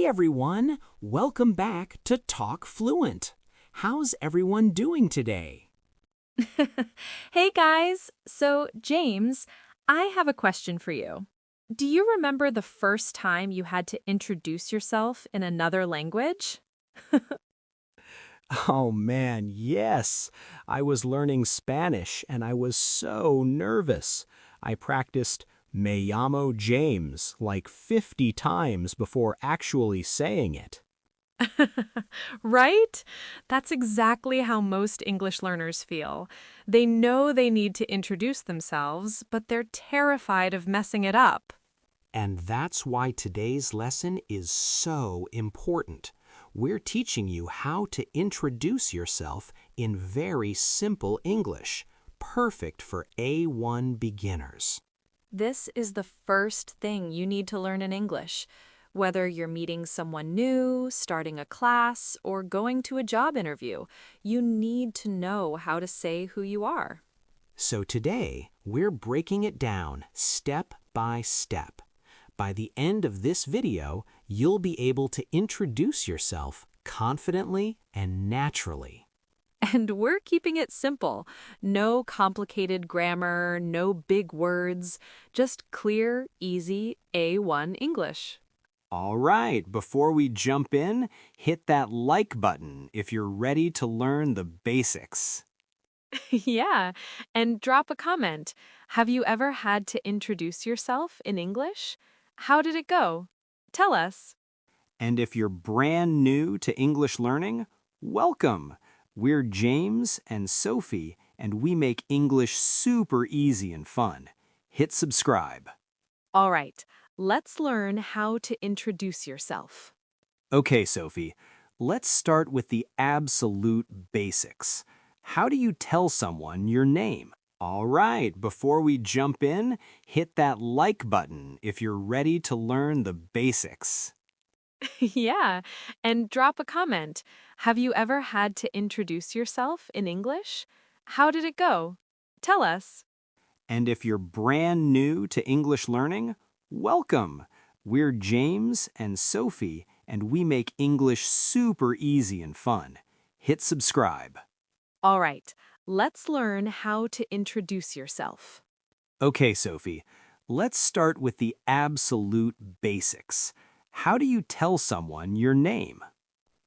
everyone, welcome back to Talk Fluent. How's everyone doing today? Hey guys! So, James, I have a question for you. Do you remember the first time you had to introduce yourself in another language? Oh man, yes. I was learning Spanish and I was so nervous. I practiced Me llamo James like 50 times before actually saying it. Right? That's exactly how most English learners feel. They know they need to introduce themselves, but they're terrified of messing it up. And that's why today's lesson is so important. We're teaching you how to introduce yourself in very simple English, perfect for A1 beginners. This is the first thing you need to learn in English. Whether you're meeting someone new, starting a class, or going to a job interview, you need to know how to say who you are. So today, we're breaking it down step by step. By the end of this video, you'll be able to introduce yourself confidently and naturally. And we're keeping it simple. No complicated grammar, no big words, just clear, easy A1 English. All right, before we jump in, hit that like button if you're ready to learn the basics. Yeah, and drop a comment. Have you ever had to introduce yourself in English? How did it go? Tell us. And if you're brand new to English learning, welcome. We're James and Sophie, and we make English super easy and fun. Hit subscribe. All right, let's learn how to introduce yourself. Okay, Sophie, let's start with the absolute basics. How do you tell someone your name? All right, before we jump in, hit that like button if you're ready to learn the basics. Yeah, and drop a comment. Have you ever had to introduce yourself in English? How did it go? Tell us. And if you're brand new to English learning, welcome. We're James and Sophie, and we make English super easy and fun. Hit subscribe. All right, let's learn how to introduce yourself. Okay, Sophie, let's start with the absolute basics. How do you tell someone your name?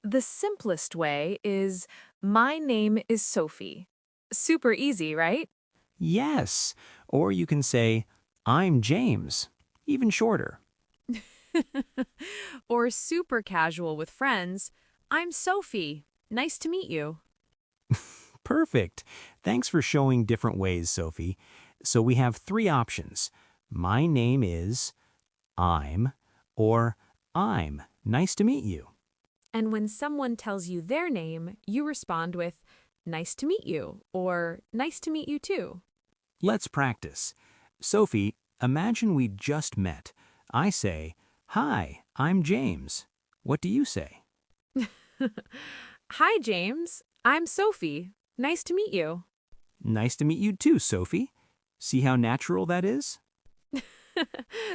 The simplest way is my name is Sophie. Super easy, right? Yes, or you can say, I'm James, even shorter. Or super casual with friends. I'm Sophie. Nice to meet you. Perfect. Thanks for showing different ways, Sophie. So we have three options. My name is, I'm, or I'm. Nice to meet you. And when someone tells you their name, you respond with, nice to meet you, or nice to meet you too. Let's practice. Sophie, imagine we just met. I say, hi, I'm James. What do you say? Hi, James. I'm Sophie. Nice to meet you. Nice to meet you too, Sophie. See how natural that is?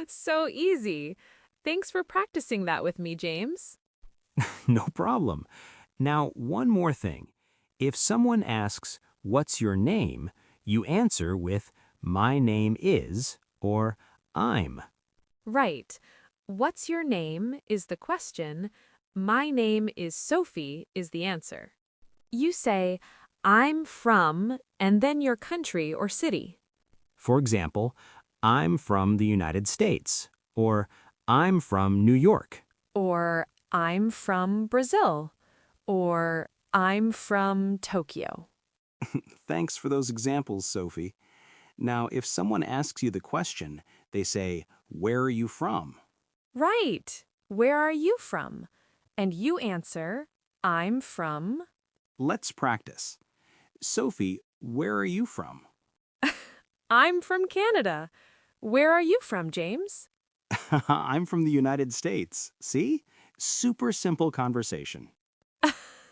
So easy. Thanks for practicing that with me, James. No problem. Now, one more thing. If someone asks, what's your name? You answer with, my name is, or I'm. Right. What's your name is the question. My name is Sophie is the answer. You say, I'm from, and then your country or city. For example, I'm from the United States, or I'm from New York. Or I'm from Brazil. Or I'm from Tokyo. Thanks for those examples, Sophie. Now, if someone asks you the question, they say, where are you from? Right. Where are you from? And you answer, I'm from. Let's practice. Sophie, where are you from? I'm from Canada. Where are you from, James? I'm from the United States. See? Super simple conversation.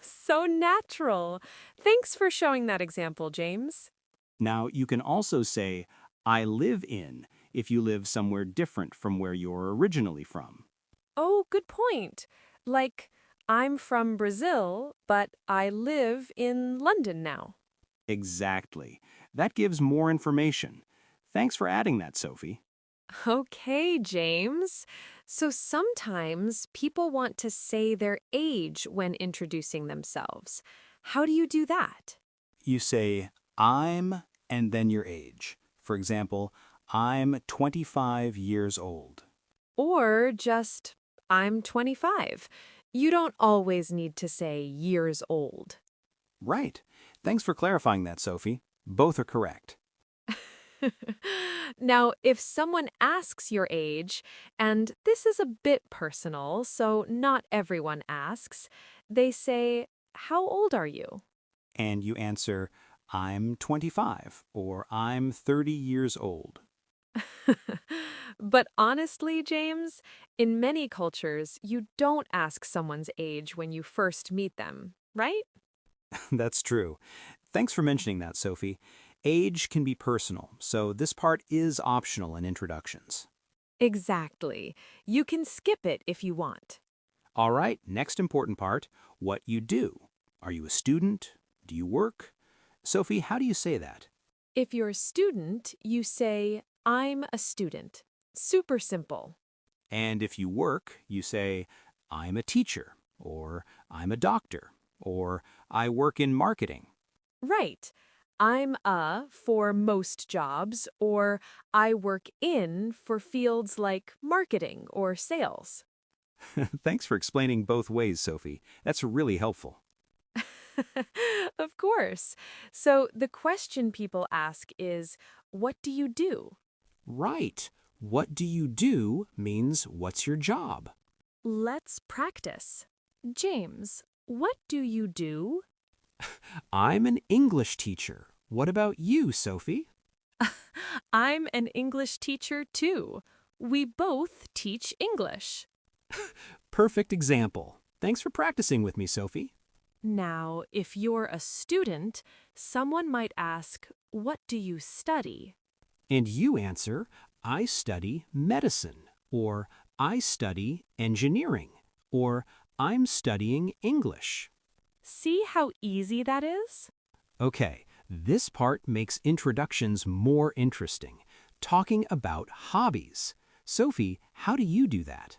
So natural. Thanks for showing that example, James. Now, you can also say, I live in, if you live somewhere different from where you're originally from. Oh, good point. Like, I'm from Brazil, but I live in London now. Exactly. That gives more information. Thanks for adding that, Sophie. Okay, James. So sometimes people want to say their age when introducing themselves. How do you do that? You say, I'm, and then your age. For example, I'm 25 years old. Or just, I'm 25. You don't always need to say years old. Right. Thanks for clarifying that, Sophie. Both are correct. Now, if someone asks your age, and this is a bit personal, so not everyone asks, they say, how old are you? And you answer, I'm 25 or I'm 30 years old. But honestly, James, in many cultures, you don't ask someone's age when you first meet them, right? That's true. Thanks for mentioning that, Sophie. Age can be personal, so this part is optional in introductions. Exactly. You can skip it if you want. All right, next important part, what you do. Are you a student? Do you work? Sophie, how do you say that? If you're a student, you say, I'm a student. Super simple. And if you work, you say, I'm a teacher, or I'm a doctor, or I work in marketing. Right. I'm a for most jobs, or I work in for fields like marketing or sales. Thanks for explaining both ways, Sophie. That's really helpful. Of course. So the question people ask is, what do you do? Right. What do you do means what's your job? Let's practice. James, what do you do? I'm an English teacher. What about you, Sophie? I'm an English teacher too. We both teach English. Perfect example. Thanks for practicing with me, Sophie. Now, if you're a student, someone might ask, what do you study? And you answer, I study medicine, or I study engineering, or I'm studying English. See how easy that is? Okay, this part makes introductions more interesting, talking about hobbies. Sophie, how do you do that?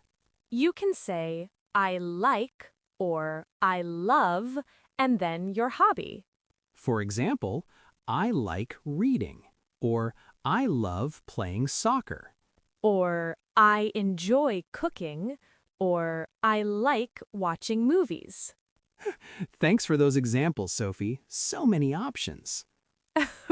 You can say, I like or I love, and then your hobby. For example, I like reading, or I love playing soccer. Or I enjoy cooking, or I like watching movies. Thanks for those examples, Sophie. So many options.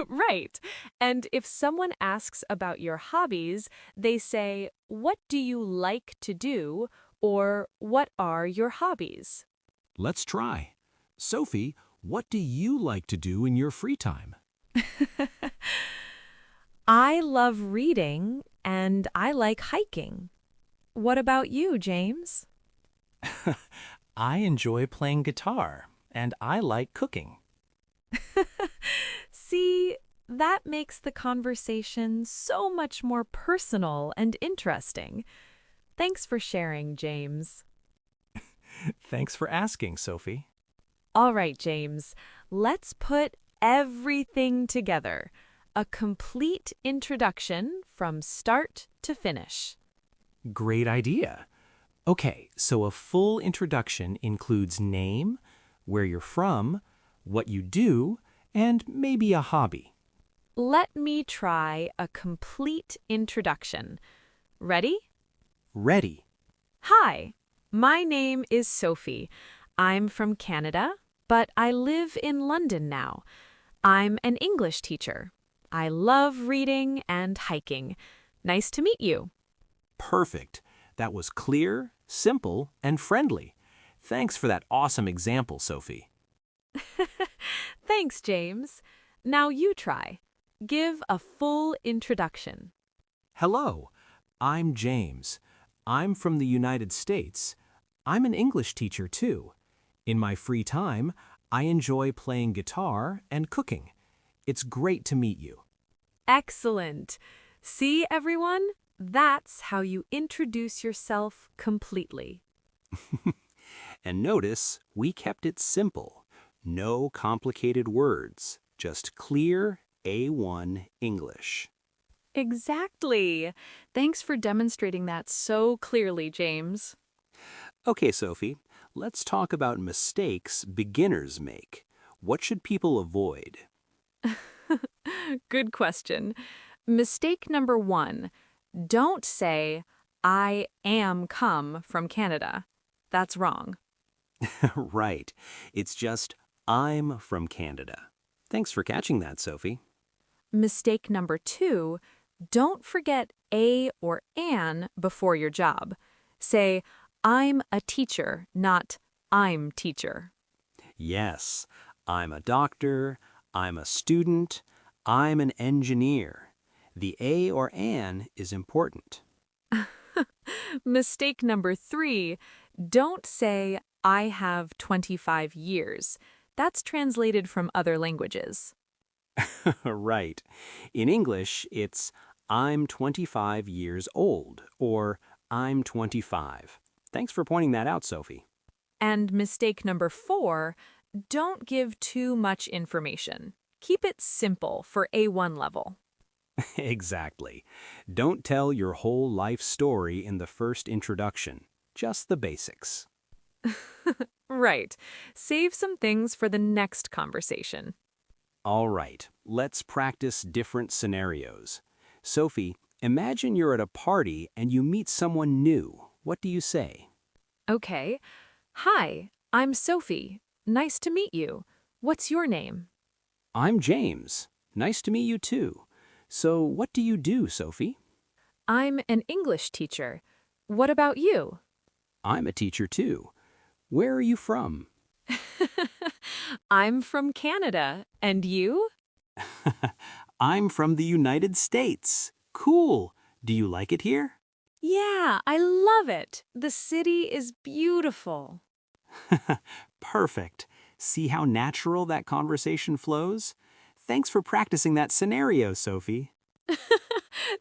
Right. And if someone asks about your hobbies, they say, what do you like to do? Or what are your hobbies? Let's try. Sophie, what do you like to do in your free time? I love reading and I like hiking. What about you, James? I enjoy playing guitar, and I like cooking. See, that makes the conversation so much more personal and interesting. Thanks for sharing, James. Thanks for asking, Sophie. All right, James, let's put everything together. A complete introduction from start to finish. Great idea. Okay, so a full introduction includes name, where you're from, what you do, and maybe a hobby. Let me try a complete introduction. Ready? Ready. Hi, my name is Sophie. I'm from Canada, but I live in London now. I'm an English teacher. I love reading and hiking. Nice to meet you. Perfect. That was clear, simple, and friendly. Thanks for that awesome example, Sophie. Thanks, James. Now you try. Give a full introduction. Hello, I'm James. I'm from the United States. I'm an English teacher, too. In my free time, I enjoy playing guitar and cooking. It's great to meet you. Excellent. See, everyone? That's how you introduce yourself completely. And notice, we kept it simple. No complicated words, just clear A1 English. Exactly. Thanks for demonstrating that so clearly, James. Okay, Sophie, let's talk about mistakes beginners make. What should people avoid? Good question. Mistake number 1. Don't say, I am come from Canada. That's wrong. Right. It's just, I'm from Canada. Thanks for catching that, Sophie. Mistake number 2. Don't forget a or an before your job. Say, I'm a teacher, not I'm teacher. Yes, I'm a doctor, I'm a student, I'm an engineer. The A or an is important. Mistake number 3. Don't say, I have 25 years. That's translated from other languages. Right. In English, it's I'm 25 years old or I'm 25. Thanks for pointing that out, Sophie. And mistake number 4, don't give too much information. Keep it simple for A1 level. Exactly. Don't tell your whole life story in the first introduction, just the basics. Right. Save some things for the next conversation. All right, let's practice different scenarios. Sophie, imagine you're at a party and you meet someone new. What do you say? Okay. Hi, I'm Sophie. Nice to meet you. What's your name? I'm James. Nice to meet you too. So, what do you do, Sophie? I'm an English teacher. What about you? I'm a teacher too. Where are you from? I'm from Canada. And you? I'm from the United States. Cool. Do you like it here? Yeah, I love it. The city is beautiful. Perfect. See how natural that conversation flows? Thanks for practicing that scenario, Sophie.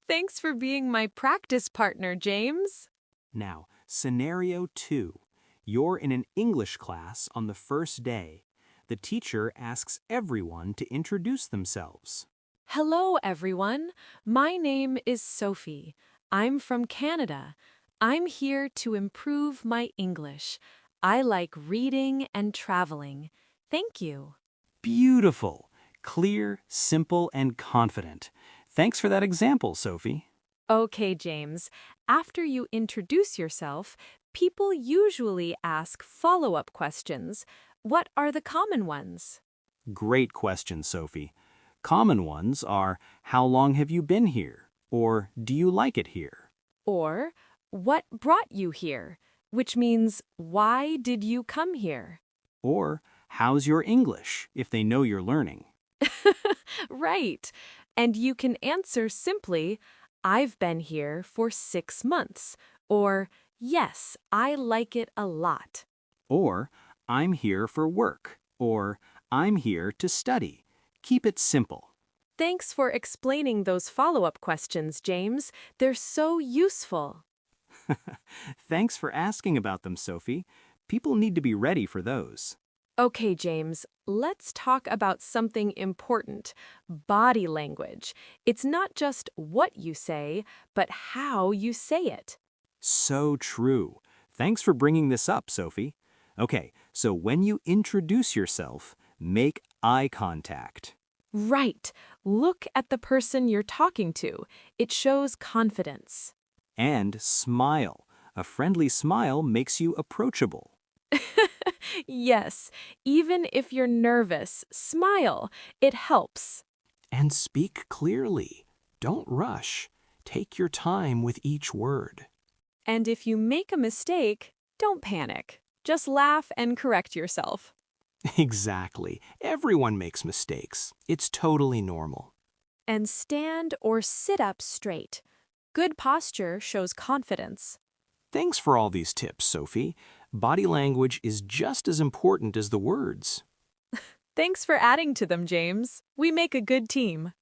Thanks for being my practice partner, James. Now, scenario 2. You're in an English class on the first day. The teacher asks everyone to introduce themselves. Hello, everyone. My name is Sophie. I'm from Canada. I'm here to improve my English. I like reading and traveling. Thank you. Beautiful. Clear, simple, and confident. Thanks for that example, Sophie. Okay, James. After you introduce yourself, people usually ask follow-up questions. What are the common ones? Great question, Sophie. Common ones are, how long have you been here? Or, do you like it here? Or, what brought you here? Which means, why did you come here? Or, how's your English, if they know you're learning? Right. And you can answer simply, I've been here for 6 months. Or, yes, I like it a lot. Or, I'm here for work. Or, I'm here to study. Keep it simple. Thanks for explaining those follow-up questions, James. They're so useful. Thanks for asking about them, Sophie. People need to be ready for those. Okay, James, let's talk about something important, body language. It's not just what you say, but how you say it. So true. Thanks for bringing this up, Sophie. Okay, so when you introduce yourself, make eye contact. Right. Look at the person you're talking to. It shows confidence. And smile. A friendly smile makes you approachable. Yes, even if you're nervous, smile. It helps. And speak clearly. Don't rush. Take your time with each word. And if you make a mistake, don't panic. Just laugh and correct yourself. Exactly. Everyone makes mistakes. It's totally normal. And stand or sit up straight. Good posture shows confidence. Thanks for all these tips, Sophie. Body language is just as important as the words. Thanks for adding to them, James. We make a good team.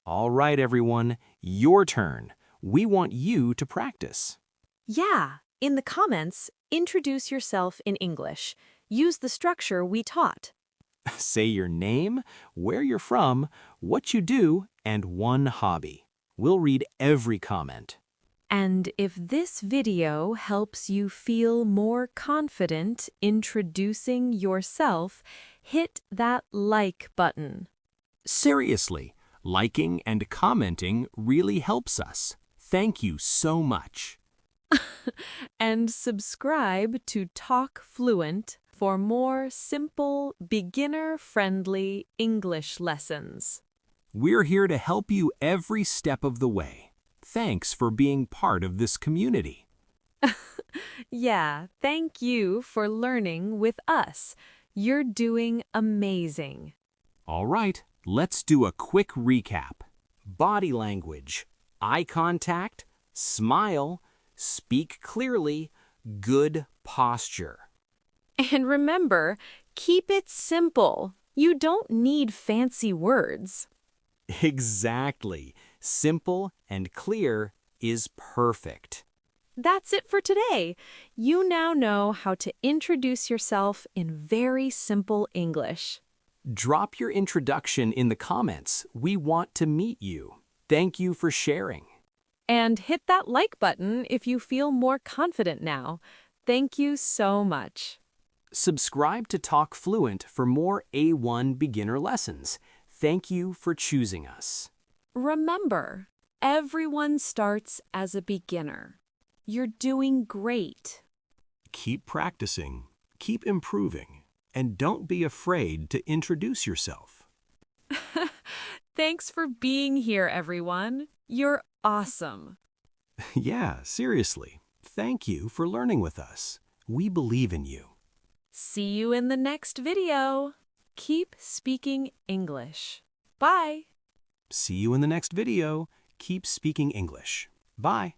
All right, everyone, your turn. We want you to practice. Yeah, in the comments, introduce yourself in English. Use the structure we taught. Say your name, where you're from, what you do, and one hobby. We'll read every comment. And if this video helps you feel more confident introducing yourself, hit that like button. Seriously, liking and commenting really helps us. Thank you so much. And subscribe to Talk Fluent for more simple, beginner-friendly English lessons. We're here to help you every step of the way. Thanks for being part of this community. Yeah, thank you for learning with us. You're doing amazing. All right, let's do a quick recap. Body language, eye contact, smile, speak clearly, good posture. And remember, keep it simple. You don't need fancy words. Exactly. Simple and clear is perfect. That's it for today. You now know how to introduce yourself in very simple English. Drop your introduction in the comments. We want to meet you. Thank you for sharing. And hit that like button if you feel more confident now. Thank you so much. Subscribe to Talk Fluent for more A1 beginner lessons. Thank you for choosing us. Remember, everyone starts as a beginner. You're doing great. Keep practicing, keep improving, and don't be afraid to introduce yourself. Thanks for being here, everyone. You're awesome. Yeah, seriously. Thank you for learning with us. We believe in you. See you in the next video. Keep speaking English. Bye. See you in the next video. Keep speaking English. Bye.